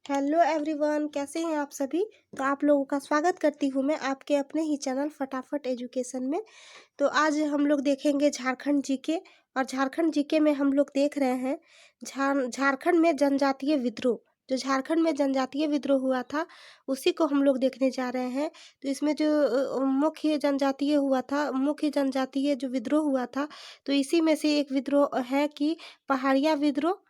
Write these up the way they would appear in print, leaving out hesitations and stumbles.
Hello everyone, कैसे हैं आप सभी। तो आप लोगों का स्वागत करती हूँ मैं आपके अपने ही चैनल फटाफट एजुकेशन में। तो आज हम लोग देखेंगे झारखंड जीके। और झारखंड जीके में हम लोग देख रहे हैं झारखंड में जनजातीय विद्रोह। जो झारखंड में जनजातीय विद्रोह हुआ था उसी को हम लोग देखने जा रहे हैं। तो इसमें जो मुख्य जनजातीय जो विद्रोह हुआ था, तो इसी में से एक विद्रोह है कि पहाड़िया विद्रोह।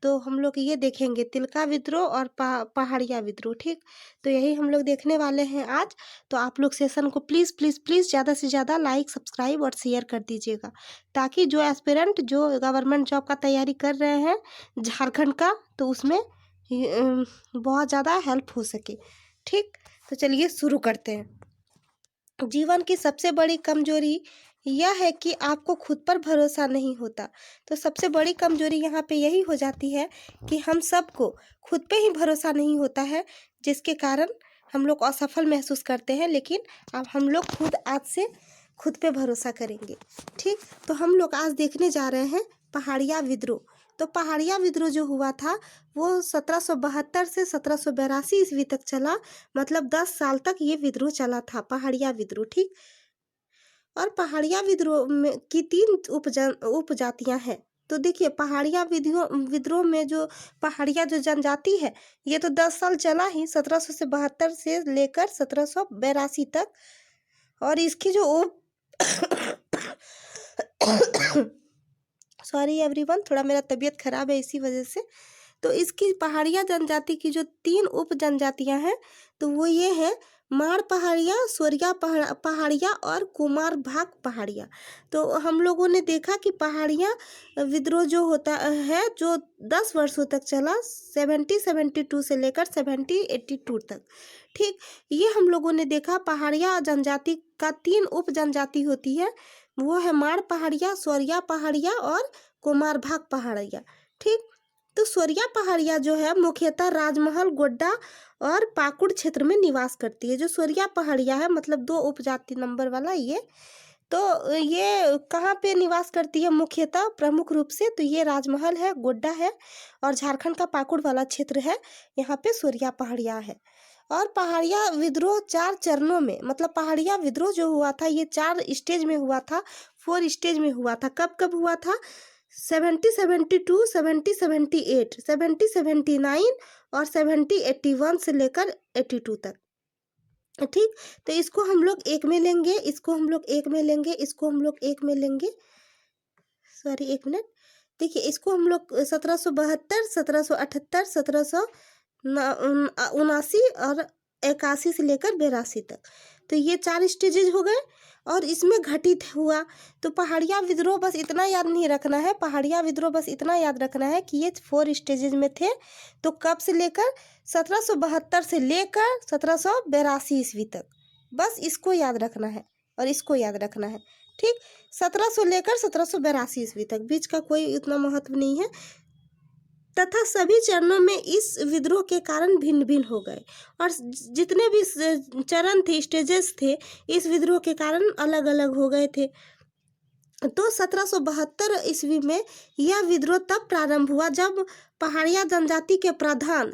तो हम लोग ये देखेंगे तिलका विद्रोह और पहाड़िया विद्रोह। ठीक, तो यही हम लोग देखने वाले हैं आज। तो आप लोग सेशन को प्लीज़ प्लीज़ प्लीज़ ज़्यादा से ज़्यादा लाइक सब्सक्राइब और शेयर कर दीजिएगा, ताकि जो एस्पिरेंट जो गवर्नमेंट जॉब का तैयारी कर रहे हैं झारखंड का, तो उसमें बहुत ज़्यादा हेल्प हो सके। ठीक, तो चलिए शुरू करते हैं। जीवन की सबसे बड़ी कमजोरी यह है कि आपको खुद पर भरोसा नहीं होता। तो सबसे बड़ी कमजोरी यहाँ पे यही हो जाती है कि हम सबको खुद पे ही भरोसा नहीं होता है, जिसके कारण हम लोग असफल महसूस करते हैं। लेकिन अब हम लोग खुद आज से खुद पे भरोसा करेंगे। ठीक, तो हम लोग आज देखने जा रहे हैं पहाड़िया विद्रोह। तो पहाड़िया विद्रोह जो हुआ था वो 1772 से 1782 ईस्वी तक चला। मतलब 10 साल तक ये विद्रोह चला था, पहाड़िया विद्रोह। ठीक, और पहाड़िया विद्रोह में की 3 उपजातियां हैं। तो देखिए पहाड़िया विद्रोह में जो पहाड़िया जो जनजाति है, ये तो 10 साल चला ही, 1772 से लेकर 1782 तक। और इसकी जो सॉरी एवरीवन, थोड़ा मेरा तबीयत खराब है इसी वजह से। तो इसकी पहाड़िया जनजाति की जो 3 उप जनजातियां हैं, तो वो ये है माड़ पहाड़िया, सोरिया पहाड़िया और कुमार भाग पहाड़िया। तो हम लोगों ने देखा कि पहाड़िया विद्रोह जो होता है जो 10 वर्षों तक चला, 1772 से लेकर 1782 तक। ठीक, ये हम लोगों ने देखा पहाड़िया जनजाति का 3 उप जनजाति होती है। वो है माड़ पहाड़िया, सोरिया पहाड़िया और कुमार भाग पहाड़िया। ठीक, तो सोरिया पहाड़िया जो है मुख्यतः राजमहल, गोड्डा और पाकुड़ क्षेत्र में निवास करती है। जो सोरिया पहाड़िया है, मतलब 2 उपजाति नंबर वाला ये, तो ये कहाँ पे निवास करती है मुख्यतः प्रमुख रूप से, तो ये राजमहल है, गोड्डा है और झारखंड का पाकुड़ वाला क्षेत्र है, यहाँ पे सोरिया पहाड़िया है। और पहाड़िया विद्रोह 4 चरणों में, मतलब पहाड़िया विद्रोह जो हुआ था ये 4 स्टेज में हुआ था, 4 स्टेज में हुआ था। कब कब हुआ था? 1772, 1778, 1779 और 1781 से लेकर 82 तक। ठीक, तो इसको हम लोग एक में लेंगे, इसको हम लोग एक में लेंगे, इसको हम लोग एक में लेंगे। सॉरी, एक मिनट। देखिए इसको हम लोग 1772, 1778, 1779 और 81 से लेकर 82 तक। तो ये 4 स्टेजेज हो गए और इसमें घटित हुआ। तो पहाड़िया विद्रोह बस इतना याद नहीं रखना है, पहाड़िया विद्रोह बस इतना याद रखना है कि ये 4 स्टेजेज में थे। तो कब से लेकर 1772 से लेकर 1782 ईस्वी तक, बस इसको याद रखना है और इसको याद रखना है। ठीक, 1700 लेकर 1782 ईस्वी तक, बीच का कोई इतना महत्व नहीं है। तथा सभी चरणों में इस विद्रोह के कारण भिन्न भिन्न हो गए, और जितने भी चरण थे, स्टेजेस थे, इस विद्रोह के कारण अलग अलग हो गए थे। तो 1772 ईस्वी में यह विद्रोह तब प्रारंभ हुआ जब पहाड़िया जनजाति के प्रधान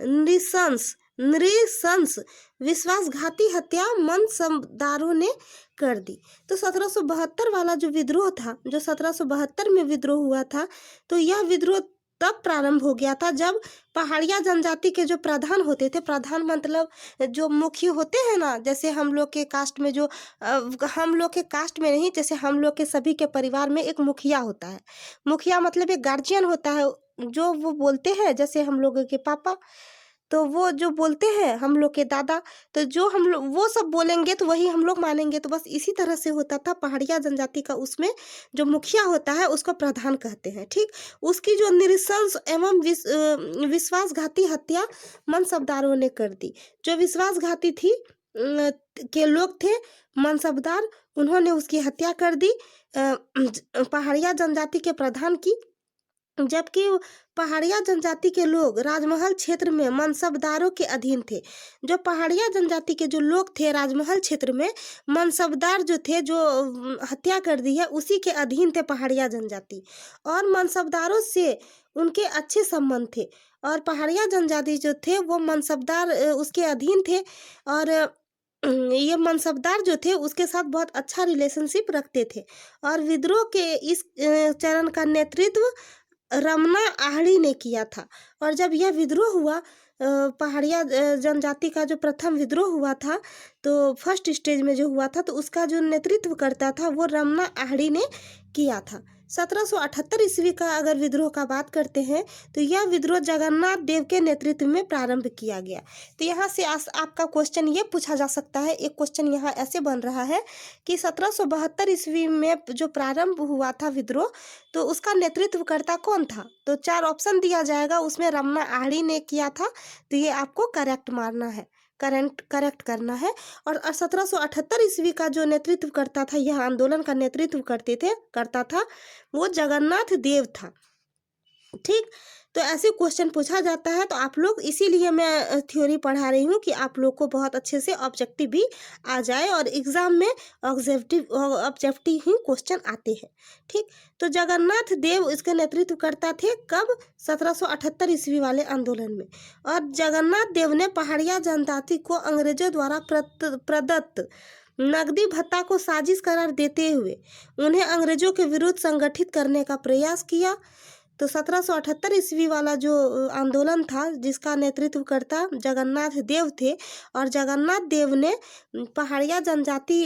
नृशंस विश्वासघाती हत्या मनसबदारों ने कर दी। तो 1772 वाला जो विद्रोह था, जो 1772 में विद्रोह हुआ था, तो यह विद्रोह तब प्रारंभ हो गया था जब पहाड़िया जनजाति के जो प्रधान होते थे, प्रधान मतलब जो मुखिया होते हैं ना, जैसे हम लोग के कास्ट में जो हम लोग के कास्ट में नहीं, जैसे हम लोग के सभी के परिवार में एक मुखिया होता है। मुखिया मतलब एक गार्जियन होता है, जो वो बोलते हैं, जैसे हम लोगों के पापा, तो वो जो बोलते हैं हम लोग के दादा, तो जो हम लोग वो सब बोलेंगे तो वही हम लोग मानेंगे। तो बस इसी तरह से होता था पहाड़िया जनजाति का, उसमें जो मुखिया होता है उसको प्रधान कहते हैं। ठीक, उसकी जो नृशंस एवं विश्वासघाती हत्या मनसबदारों ने कर दी। जो विश्वासघाती थी के लोग थे मनसबदार, उन्होंने उसकी हत्या कर दी पहाड़िया जनजाति के प्रधान की। जबकि पहाड़िया जनजाति के लोग राजमहल क्षेत्र में मनसबदारों के अधीन थे। जो पहाड़िया जनजाति के जो लोग थे राजमहल क्षेत्र में, मनसबदार जो थे, जो हत्या कर दी है, उसी के अधीन थे पहाड़िया जनजाति। और मनसबदारों से उनके अच्छे संबंध थे। और पहाड़िया जनजाति जो थे वो मनसबदार उसके अधीन थे। और ये मनसबदार जो थे उसके साथ बहुत अच्छा रिलेशनशिप रखते थे। और विद्रोह के इस चरण का नेतृत्व रमना आहड़ी ने किया था। और जब यह विद्रोह हुआ, पहाड़िया जनजाति का जो प्रथम विद्रोह हुआ था, तो फर्स्ट स्टेज में जो हुआ था, तो उसका जो नेतृत्व करता था वो रमना आहड़ी ने किया था। 1778 ईस्वी का अगर विद्रोह का बात करते हैं तो यह विद्रोह जगन्नाथ देव के नेतृत्व में प्रारंभ किया गया। तो यहाँ से आपका क्वेश्चन ये पूछा जा सकता है, एक क्वेश्चन यहाँ ऐसे बन रहा है कि 1772 ईस्वी में जो प्रारंभ हुआ था विद्रोह, तो उसका नेतृत्वकर्ता कौन था? तो 4 ऑप्शन दिया जाएगा, उसमें रमना आहड़ी ने किया था। तो ये आपको करेक्ट मारना है, करेक्ट करना है। और 1778 ईस्वी का जो नेतृत्व करता था, यह आंदोलन का नेतृत्व करता था, वो जगन्नाथ देव था। ठीक, तो ऐसे क्वेश्चन पूछा जाता है। तो आप लोग, इसीलिए मैं थ्योरी पढ़ा रही हूँ कि आप लोग को बहुत अच्छे से ऑब्जेक्टिव भी आ जाए और एग्जाम में ऑब्जेक्टिव ही क्वेश्चन आते हैं। ठीक, तो जगन्नाथ देव इसके नेतृत्व करता थे कब? 1778 ईस्वी वाले आंदोलन में। और जगन्नाथ देव ने पहाड़िया जनजाति को अंग्रेजों द्वारा प्रदत्त नकदी भत्ता को साजिश करार देते हुए उन्हें अंग्रेजों के विरुद्ध संगठित करने का प्रयास किया। तो 1778 ईस्वी वाला जो आंदोलन था, जिसका नेतृत्व करता जगन्नाथ देव थे, और जगन्नाथ देव ने पहाड़िया जनजाति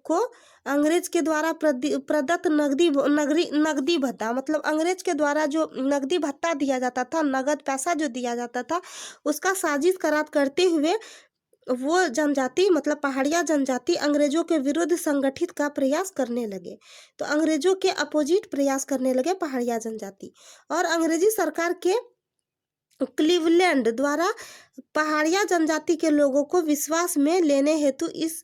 को अंग्रेज के द्वारा प्रदत्त नगदी भत्ता, मतलब अंग्रेज के द्वारा जो नगदी भत्ता दिया जाता था, नगद पैसा जो दिया जाता था, उसका साजिश करार करते हुए वो जनजाति, मतलब पहाड़िया जनजाति, अंग्रेजों के विरुद्ध संगठित का प्रयास करने लगे। तो अंग्रेजों के अपोजिट प्रयास करने लगे पहाड़िया जनजाति। और अंग्रेजी सरकार के क्लीवलैंड द्वारा पहाड़िया जनजाति के लोगों को विश्वास में लेने हेतु इस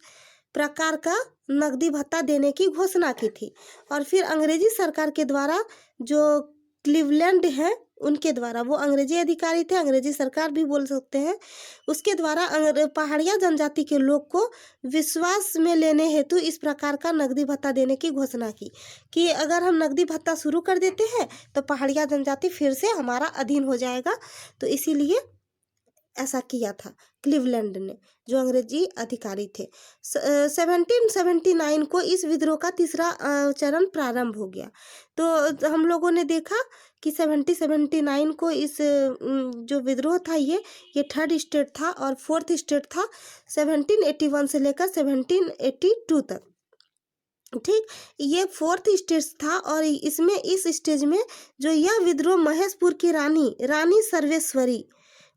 प्रकार का नकदी भत्ता देने की घोषणा की थी। और फिर अंग्रेजी सरकार के द्वारा, जो क्लीवलैंड है उनके द्वारा, वो अंग्रेजी अधिकारी थे, अंग्रेजी सरकार भी बोल सकते हैं, उसके द्वारा पहाड़िया जनजाति के लोग को विश्वास में लेने हेतु इस प्रकार का नकदी भत्ता देने की घोषणा की कि अगर हम नकदी भत्ता शुरू कर देते हैं तो पहाड़िया जनजाति फिर से हमारा अधीन हो जाएगा। तो इसीलिए ऐसा किया था क्लीवलैंड ने, जो अंग्रेजी अधिकारी थे। 1779 को इस विद्रोह का तीसरा चरण प्रारंभ हो गया। तो हम लोगों ने देखा कि 1779 को इस जो विद्रोह था ये थर्ड स्टेट था, और फोर्थ स्टेट था 1781 से लेकर 1782 तक। ठीक, ये फोर्थ स्टेज था। और इसमें, इस स्टेज में जो यह विद्रोह महेशपुर की रानी सर्वेश्वरी,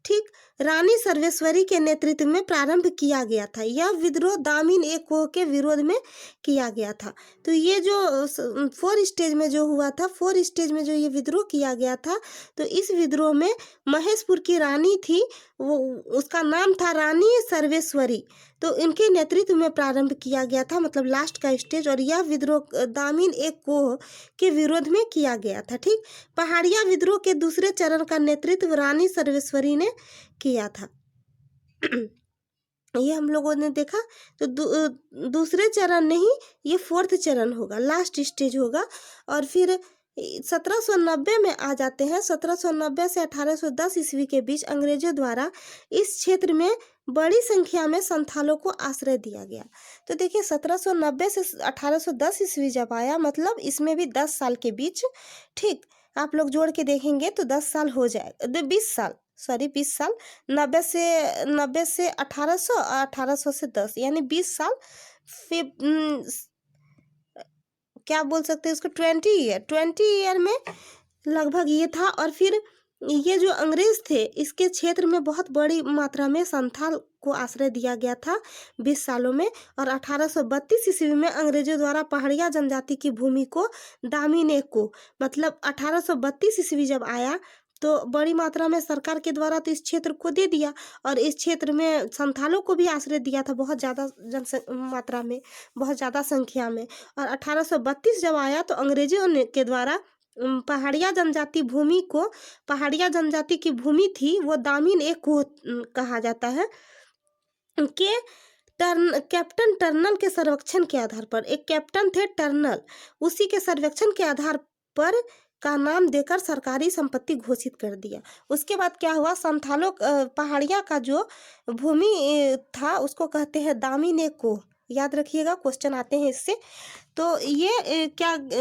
ठीक, रानी सर्वेश्वरी के नेतृत्व में प्रारंभ किया गया था। यह विद्रोह दामिन एक कोह के विरोध में किया गया था। तो ये जो 4 स्टेज में जो हुआ था, 4 स्टेज में जो ये विद्रोह किया गया था, तो इस विद्रोह में महेशपुर की रानी थी, वो उसका नाम था रानी सर्वेश्वरी। तो इनके नेतृत्व में प्रारंभ किया गया था, मतलब लास्ट का स्टेज। और यह विद्रोह दामिन एक कोह के विरोध में किया गया था। ठीक, पहाड़िया विद्रोह के दूसरे चरण का नेतृत्व रानी सर्वेश्वरी ने किया था। ये हम लोगों ने देखा। तो दूसरे चरण नहीं, ये फोर्थ चरण होगा, लास्ट स्टेज होगा। और फिर 1790 में आ जाते हैं। 1790 से 1810 ईस्वी के बीच अंग्रेजों द्वारा इस क्षेत्र में बड़ी संख्या में संथालों को आश्रय दिया गया। तो देखिए, 1790 से 1810 ईस्वी जब आया, मतलब इसमें भी 10 साल के बीच, ठीक, आप लोग जोड़ के देखेंगे तो 10 साल हो जाएगा, 20 साल, 20 साल। 90 से 1800 और 1800 से 10, यानी 20 साल। क्या बोल सकते हैं इसको, 20 ईयर में लगभग ये था। और फिर ये जो अंग्रेज थे, इसके क्षेत्र में बहुत बड़ी मात्रा में संथाल को आश्रय दिया गया था 20 सालों में। और 1832 ईस्वी में अंग्रेजों द्वारा पहाड़िया जनजाति की भूमि को दामिने को, मतलब 1832 ईस्वी जब आया तो बड़ी मात्रा में सरकार के द्वारा तो इस क्षेत्र को दे दिया, और इस क्षेत्र में संथालों को भी आश्रय दिया था बहुत ज़्यादा मात्रा में, बहुत ज़्यादा संख्या में। और 1832 जब आया तो अंग्रेजों के द्वारा पहाड़िया जनजाति भूमि को, पहाड़िया जनजाति की भूमि थी वो दामिन एक को कहा जाता है के कैप्टन टर्नल के सर्वेक्षण के आधार पर, एक कैप्टन थे टर्नल, उसी के सर्वेक्षण के आधार पर का नाम देकर सरकारी संपत्ति घोषित कर दिया। उसके बाद क्या हुआ, संथालों पहाड़िया का जो भूमि था उसको कहते हैं दामिने को, याद रखिएगा, क्वेश्चन आते हैं इससे। तो ये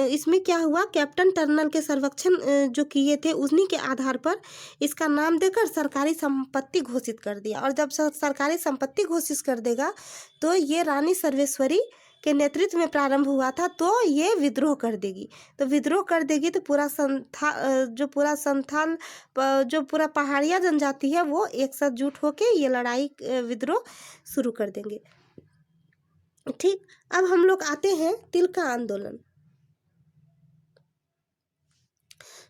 इसमें क्या हुआ, कैप्टन टर्नल के सर्वेक्षण जो किए थे उन्हीं के आधार पर इसका नाम देकर सरकारी संपत्ति घोषित कर दिया। और जब सरकारी संपत्ति घोषित कर देगा तो ये रानी सर्वेश्वरी के नेतृत्व में प्रारंभ हुआ था, तो ये विद्रोह कर देगी। तो विद्रोह कर देगी तो पूरा संथाल जो पूरा पहाड़िया जनजाति है वो एक साथ जुट होके ये लड़ाई विद्रोह शुरू कर देंगे। ठीक, अब हम लोग आते हैं तिलका आंदोलन।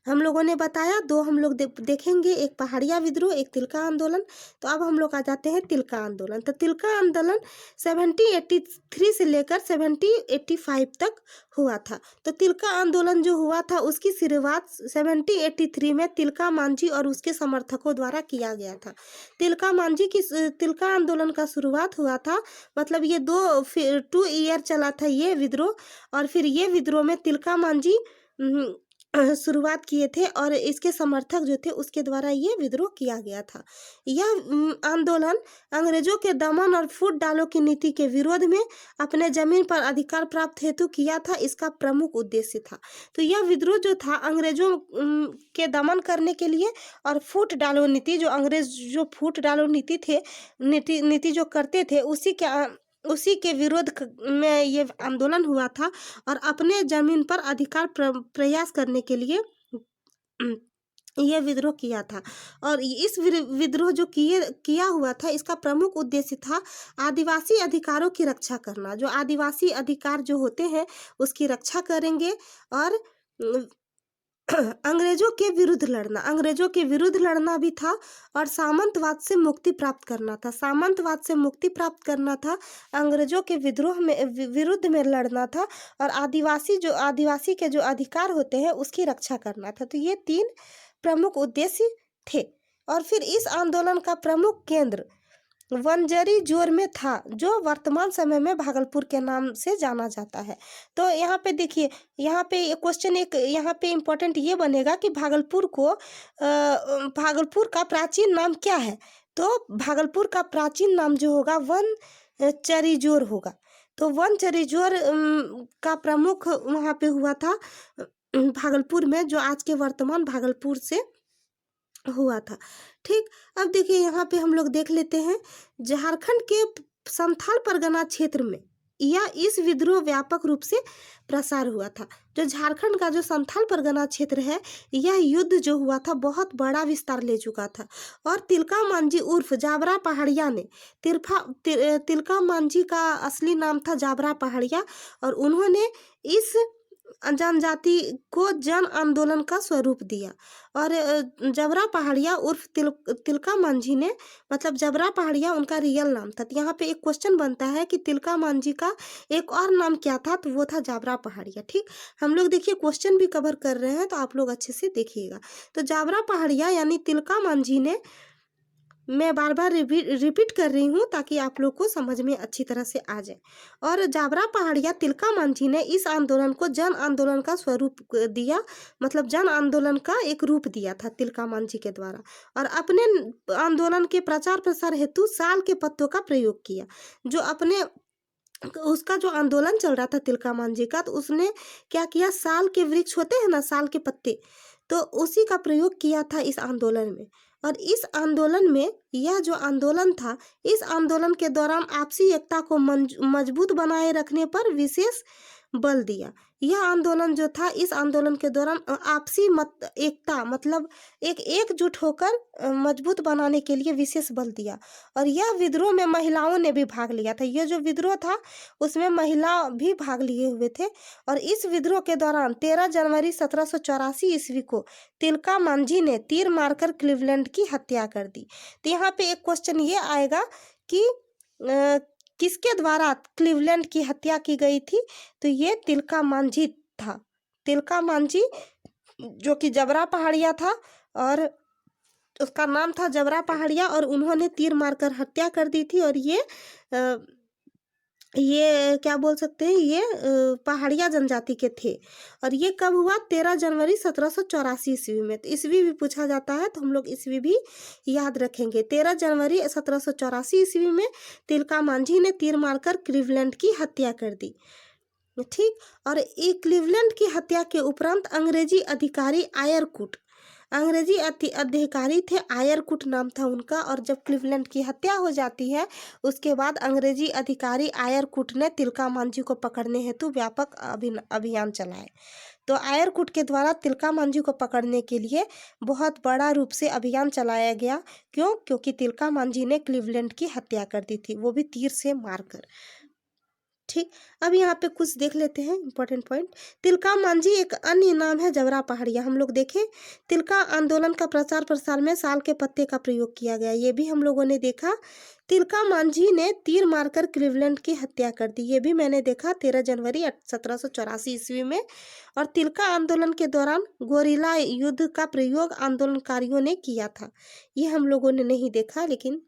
हम लोगों ने बताया दो हम लोग देखेंगे, एक पहाड़िया विद्रोह, एक तिलका आंदोलन। तो अब हम लोग आ जाते हैं तिलका आंदोलन। तो तिलका आंदोलन 1783 से लेकर 1785 तक हुआ था। तो तिलका आंदोलन जो हुआ था उसकी शुरुआत 1783 में तिलका मांझी और उसके समर्थकों द्वारा किया गया था। तिलका आंदोलन का शुरुआत हुआ था, मतलब ये 2 ईयर चला था ये विद्रोह। और फिर ये विद्रोह में तिलका मांझी शुरुआत किए थे और इसके समर्थक जो थे उसके द्वारा ये विद्रोह किया गया था। यह आंदोलन अंग्रेजों के दमन और फूट डालो की नीति के विरोध में अपने जमीन पर अधिकार प्राप्त हेतु किया था, इसका प्रमुख उद्देश्य था। तो यह विद्रोह जो था अंग्रेजों के दमन करने के लिए और फूट डालो नीति, जो अंग्रेज जो फूट डालो नीति थे, नीति जो करते थे उसी के विरोध में ये आंदोलन हुआ था और अपने जमीन पर अधिकार प्रयास करने के लिए यह विद्रोह किया था। और इस विद्रोह जो किया हुआ था इसका प्रमुख उद्देश्य था आदिवासी अधिकारों की रक्षा करना। जो आदिवासी अधिकार जो होते हैं उसकी रक्षा करेंगे और अंग्रेजों के विरुद्ध लड़ना भी था और सामंतवाद से मुक्ति प्राप्त करना था। अंग्रेजों के विरुद्ध में लड़ना था और आदिवासी के जो अधिकार होते हैं उसकी रक्षा करना था। तो ये 3 प्रमुख उद्देश्य थे। और फिर इस आंदोलन का प्रमुख केंद्र वंजरी जोर में था, जो वर्तमान समय में भागलपुर के नाम से जाना जाता है। तो यहाँ पे देखिए, यहाँ पे क्वेश्चन एक यहाँ पे इम्पोर्टेंट ये बनेगा कि भागलपुर का प्राचीन नाम क्या है। तो भागलपुर का प्राचीन नाम जो होगा वनचरीजोर होगा। तो वनचरीजोर का प्रमुख वहाँ पे हुआ था भागलपुर में, जो आज के वर्तमान भागलपुर से हुआ था। ठीक, अब देखिए यहाँ पे हम लोग देख लेते हैं झारखंड के संथाल परगना क्षेत्र में यह इस विद्रोह व्यापक रूप से प्रसार हुआ था। जो झारखंड का जो संथाल परगना क्षेत्र है, यह युद्ध जो हुआ था बहुत बड़ा विस्तार ले चुका था। और तिलका मांझी उर्फ जाबरा पहाड़िया ने तिलका मांझी का असली नाम था जाबरा पहाड़िया, और उन्होंने इस जनजाति को जन आंदोलन का स्वरूप दिया। और जबरा पहाड़िया उर्फ तिलका मांझी ने, मतलब जबरा पहाड़िया उनका रियल नाम था। तो यहाँ पे एक क्वेश्चन बनता है कि तिलका मांझी का एक और नाम क्या था, तो वो था जाबरा पहाड़िया। ठीक, हम लोग देखिए क्वेश्चन भी कवर कर रहे हैं तो आप लोग अच्छे से देखिएगा। तो जाबरा पहाड़िया यानी तिलका मांझी ने, मैं बार बार रिपीट कर रही हूँ ताकि आप लोग को समझ में अच्छी तरह से आ जाए। और जाबरा पहाड़िया तिलका मांझी ने इस आंदोलन को जन आंदोलन का स्वरूप दिया, मतलब जन आंदोलन का एक रूप दिया था तिलका मांझी के द्वारा। और अपने आंदोलन के प्रचार प्रसार हेतु साल के पत्तों का प्रयोग किया। जो अपने उसका जो आंदोलन चल रहा था तिलका मांझी का, तो उसने क्या किया, साल के वृक्ष होते हैं ना, साल के पत्ते, तो उसी का प्रयोग किया था इस आंदोलन में। और इस आंदोलन में, यह जो आंदोलन था, इस आंदोलन के दौरान आपसी एकता को मजबूत बनाए रखने पर विशेष बल दिया। यह आंदोलन जो था, इस आंदोलन के दौरान आपसी एकता, मतलब एकजुट होकर मजबूत बनाने के लिए विशेष बल दिया। और यह विद्रोह में महिलाओं ने भी भाग लिया था। यह जो विद्रोह था उसमें महिला भी भाग लिए हुए थे। और इस विद्रोह के दौरान 13 जनवरी 1784 ईस्वी को तिलका मांझी ने तीर मारकर क्लीवलैंड की हत्या कर दी। तो यहाँ पे एक क्वेश्चन ये आएगा कि किसके द्वारा क्लीवलैंड की हत्या की गई थी, तो ये तिलका मांझी था। तिलका मांझी जो कि जबरा पहाड़िया था, और उसका नाम था जबरा पहाड़िया, और उन्होंने तीर मारकर हत्या कर दी थी। और ये क्या बोल सकते हैं, ये पहाड़िया जनजाति के थे। और ये कब हुआ? 13 जनवरी 1784 ईस्वी में। तो ईस्वी भी पूछा जाता है तो हम लोग ईस्वी भी याद रखेंगे। 13 जनवरी 1784 ईस्वी में तिलका मांझी ने तीर मारकर क्लीवलैंड की हत्या कर दी। ठीक। और ये क्लीवलैंड की हत्या के उपरांत अंग्रेजी अधिकारी आयरकुट, अंग्रेजी अधिकारी थे, आयरकुट नाम था उनका। और जब क्लीवलैंड की हत्या हो जाती है उसके बाद अंग्रेजी अधिकारी आयरकुट ने तिलका मांझी को पकड़ने हेतु व्यापक अभियान चलाए। तो आयरकुट के द्वारा तिलका मांझी को पकड़ने के लिए बहुत बड़ा रूप से अभियान चलाया गया। क्यों? क्योंकि तिलका मांझी ने क्लीवलैंड की हत्या कर दी थी, वो भी तीर से मारकर। ठीक। अब यहाँ पे कुछ देख लेते हैं इंपॉर्टेंट पॉइंट। तिलका मांझी एक अन्य नाम है जबरा पहाड़िया। हम लोग देखें, तिलका आंदोलन का प्रचार प्रसार में साल के पत्ते का प्रयोग किया गया, ये भी हम लोगों ने देखा। तिलका मांझी ने तीर मारकर क्लीवलैंड की हत्या कर दी, ये भी मैंने देखा 13 जनवरी 1784 ईस्वी में। और तिलका आंदोलन के दौरान गोरिल्ला युद्ध का प्रयोग आंदोलनकारियों ने किया था, ये हम लोगों ने नहीं देखा। लेकिन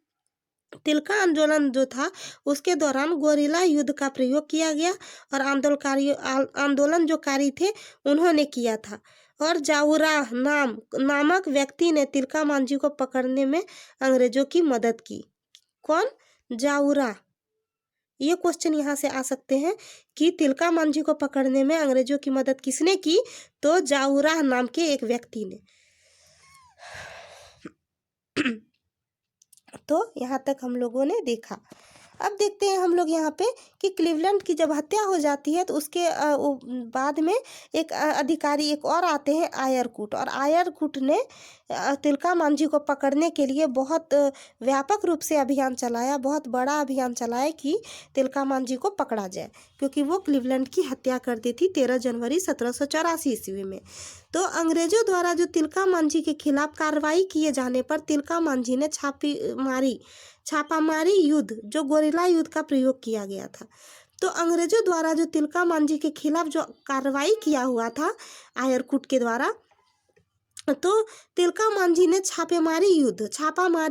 तिलका आंदोलन जो था उसके दौरान गोरिल्ला युद्ध का प्रयोग किया गया, और आंदोलन जो कारी थे उन्होंने किया था। और जावुरा नामक व्यक्ति ने तिलका मांझी को पकड़ने में अंग्रेजों की मदद की। कौन? जावुरा। ये क्वेश्चन यहाँ से आ सकते हैं कि तिलका मांझी को पकड़ने में अंग्रेजों की मदद किसने की? तो जावुरा नाम के एक व्यक्ति ने। तो यहाँ तक हम लोगों ने देखा। अब देखते हैं हम लोग यहाँ पे कि क्लीवलैंड की जब हत्या हो जाती है तो उसके बाद में एक अधिकारी एक और आते हैं, आयरकुट। और आयरकुट ने तिलका मांझी को पकड़ने के लिए बहुत व्यापक रूप से अभियान चलाया, बहुत बड़ा अभियान चलाया कि तिलका मांझी को पकड़ा जाए, क्योंकि वो क्लीवलैंड की हत्या कर दी थी 13 जनवरी 1784 ईस्वी में। तो अंग्रेजों द्वारा जो तिलका मांझी के खिलाफ कार्रवाई किए जाने पर तिलका मांझी ने छापामारी युद्ध, जो गोरिल्ला युद्ध का प्रयोग किया गया था। तो अंग्रेजों द्वारा जो तिलका मांझी के खिलाफ जो कार्रवाई किया हुआ था आयरकुट के द्वारा, तो तिलका मांझी ने छापामारी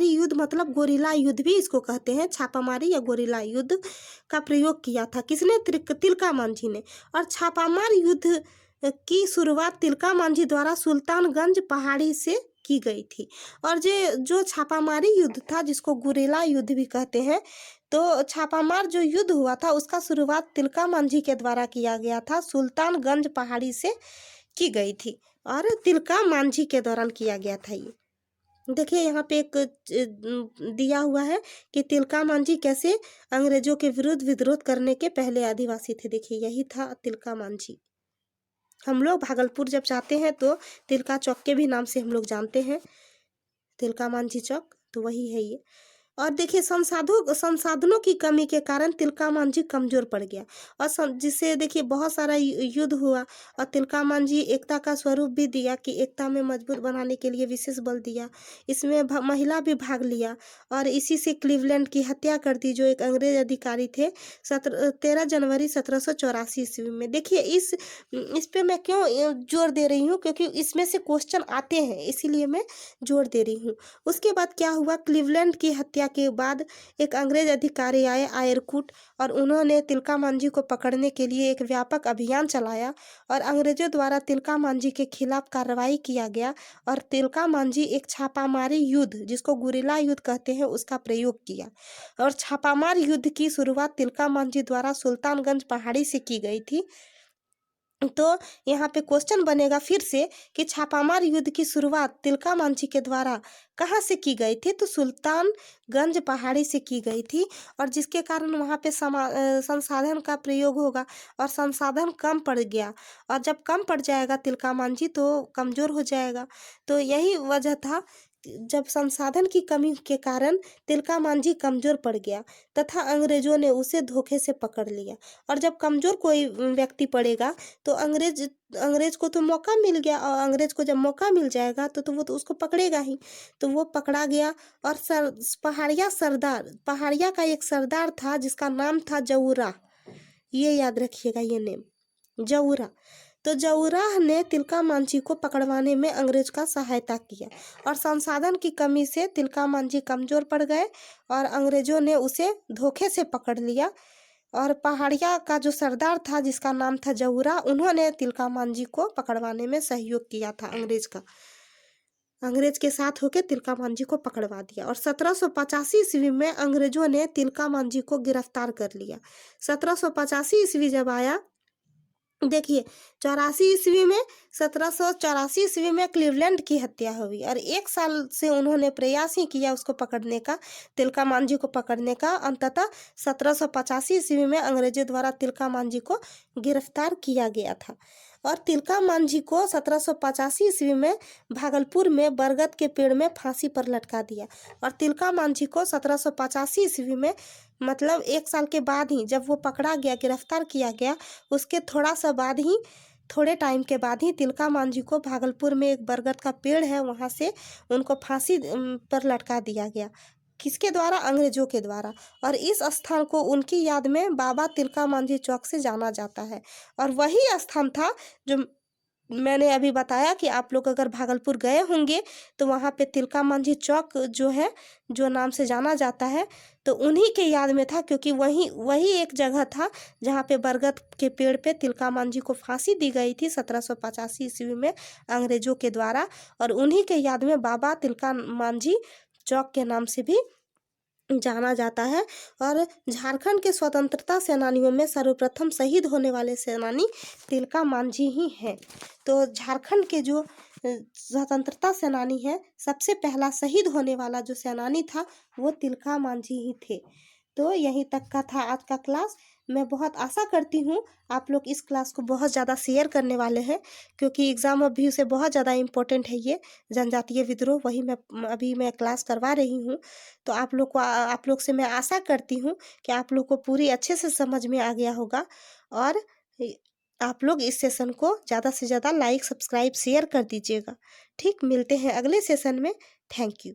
युद्ध मतलब गोरिल्ला युद्ध भी इसको कहते हैं, छापामारी या गोरिल्ला युद्ध का प्रयोग किया था। किसने? तिलका मांझी ने। और छापामार युद्ध की शुरुआत तिलका मांझी द्वारा सुल्तानगंज पहाड़ी से की गई थी। और जो छापामारी युद्ध था, जिसको गोरिल्ला युद्ध भी कहते हैं, तो छापामार जो युद्ध हुआ था उसका शुरुआत तिलका मांझी के द्वारा किया गया था, सुल्तानगंज पहाड़ी से की गई थी, और तिलका मांझी के दौरान किया गया था। ये देखिए यहाँ पे एक दिया हुआ है कि तिलका मांझी कैसे अंग्रेजों के विरुद्ध विद्रोह करने के पहले आदिवासी थे। देखिए यही था तिलका मांझी। हम लोग भागलपुर जब जाते हैं तो तिलका चौक के भी नाम से हम लोग जानते हैं, तिलका मांझी चौक, तो वही है ये। और देखिए संसाधनों की कमी के कारण तिलका मांझी कमजोर पड़ गया, और जिससे देखिए बहुत सारा युद्ध हुआ, और तिलका मांझी एकता का स्वरूप भी दिया कि एकता में मजबूत बनाने के लिए विशेष बल दिया। इसमें महिला भी भाग लिया, और इसी से क्लीवलैंड की हत्या कर दी, जो एक अंग्रेज अधिकारी थे 13 जनवरी 1784 ईस्वी में। देखिए इस पे मैं क्यों जोर दे रही हूँ, क्योंकि इसमें से क्वेश्चन आते हैं, इसीलिए मैं जोर दे रही हूँ। उसके बाद क्या हुआ? क्लीवलैंड की हत्या के बाद एक अंग्रेज अधिकारी आए, आयरकुट, और उन्होंने तिलका मांझी को पकड़ने के लिए एक व्यापक अभियान चलाया, और अंग्रेजों द्वारा तिलका मांझी के खिलाफ कार्रवाई किया गया, और तिलका मांझी एक छापामारी युद्ध, जिसको गोरिल्ला युद्ध कहते हैं, उसका प्रयोग किया। और छापामार युद्ध की शुरुआत तिलका मांझी द्वारा सुल्तानगंज पहाड़ी से की गई थी। तो यहाँ पे क्वेश्चन बनेगा फिर से कि छापामार युद्ध की शुरुआत तिलका मांझी के द्वारा कहाँ से की गई थी? तो सुल्तानगंज पहाड़ी से की गई थी, और जिसके कारण वहाँ पे संसाधन का प्रयोग होगा, और संसाधन कम पड़ गया, और जब कम पड़ जाएगा तिलका मांझी तो कमज़ोर हो जाएगा। तो यही वजह था, जब संसाधन की कमी के कारण तिलका मांझी कमज़ोर पड़ गया, तथा अंग्रेजों ने उसे धोखे से पकड़ लिया। और जब कमज़ोर कोई व्यक्ति पड़ेगा तो अंग्रेज को तो मौका मिल गया, और अंग्रेज को जब मौका मिल जाएगा तो वो तो उसको पकड़ेगा ही। तो वो पकड़ा गया, और पहाड़िया का एक सरदार था जिसका नाम था जऊरा, ये याद रखिएगा ये नेम, जऊरा। तो जौराह ने तिलका मांझी को पकड़वाने में अंग्रेज का सहायता किया और संसाधन की कमी से तिलका मांझी कमजोर पड़ गए और अंग्रेजों ने उसे धोखे से पकड़ लिया। और पहाड़िया का जो सरदार था जिसका नाम था जौराह, उन्होंने तिलका मांझी को पकड़वाने में सहयोग किया था अंग्रेज के साथ होकर तिलका मांझी को पकड़वा दिया। और 1785 ईस्वी में अंग्रेजों ने तिलका मांझी को गिरफ्तार कर लिया। 1785 ईस्वी जब आया, देखिए 1784 ईस्वी में क्लीवलैंड की हत्या हुई और 1 साल से उन्होंने प्रयास ही किया उसको पकड़ने का, तिलका मांझी को पकड़ने का। अंततः 1785 ईस्वी में अंग्रेजों द्वारा तिलका मांझी को गिरफ्तार किया गया था। और तिलका मांझी को 1785 ईस्वी में भागलपुर में बरगद के पेड़ में फांसी पर लटका दिया। और तिलका मांझी को 1785 ईस्वी में, मतलब 1 साल के बाद ही जब वो पकड़ा गया, गिरफ्तार किया गया, उसके थोड़े टाइम के बाद ही तिलका मांझी को भागलपुर में एक बरगद का पेड़ है, वहाँ से उनको फांसी पर लटका दिया गया। किसके द्वारा? अंग्रेजों के द्वारा। और इस स्थान को उनकी याद में बाबा तिलका मांझी चौक से जाना जाता है। और वही स्थान था जो मैंने अभी बताया कि आप लोग अगर भागलपुर गए होंगे तो वहाँ पे तिलका मांझी चौक जो है, जो नाम से जाना जाता है, तो उन्हीं के याद में था, क्योंकि वही एक जगह था जहाँ पे बरगद के पेड़ पे तिलका मांझी को फांसी दी गई थी 1785 ईस्वी में अंग्रेजों के द्वारा। और उन्हीं के याद में बाबा तिलका मांझी चौक के नाम से भी जाना जाता है। और झारखंड के स्वतंत्रता सेनानियों में सर्वप्रथम शहीद होने वाले सेनानी तिलका मांझी ही हैं। तो झारखंड के जो स्वतंत्रता सेनानी है, सबसे पहला शहीद होने वाला जो सेनानी था वो तिलका मांझी ही थे। तो यहीं तक का था आज का क्लास। मैं बहुत आशा करती हूँ आप लोग इस क्लास को बहुत ज़्यादा शेयर करने वाले हैं, क्योंकि एग्ज़ाम अभी से बहुत ज़्यादा इम्पोर्टेंट है ये जनजातीय विद्रोह, वही मैं क्लास करवा रही हूँ। तो आप लोग से मैं आशा करती हूँ कि आप लोग को पूरी अच्छे से समझ में आ गया होगा। और आप लोग इस सेशन को ज़्यादा से ज़्यादा लाइक, सब्सक्राइब, शेयर कर दीजिएगा। ठीक, मिलते हैं अगले सेशन में। Thank you.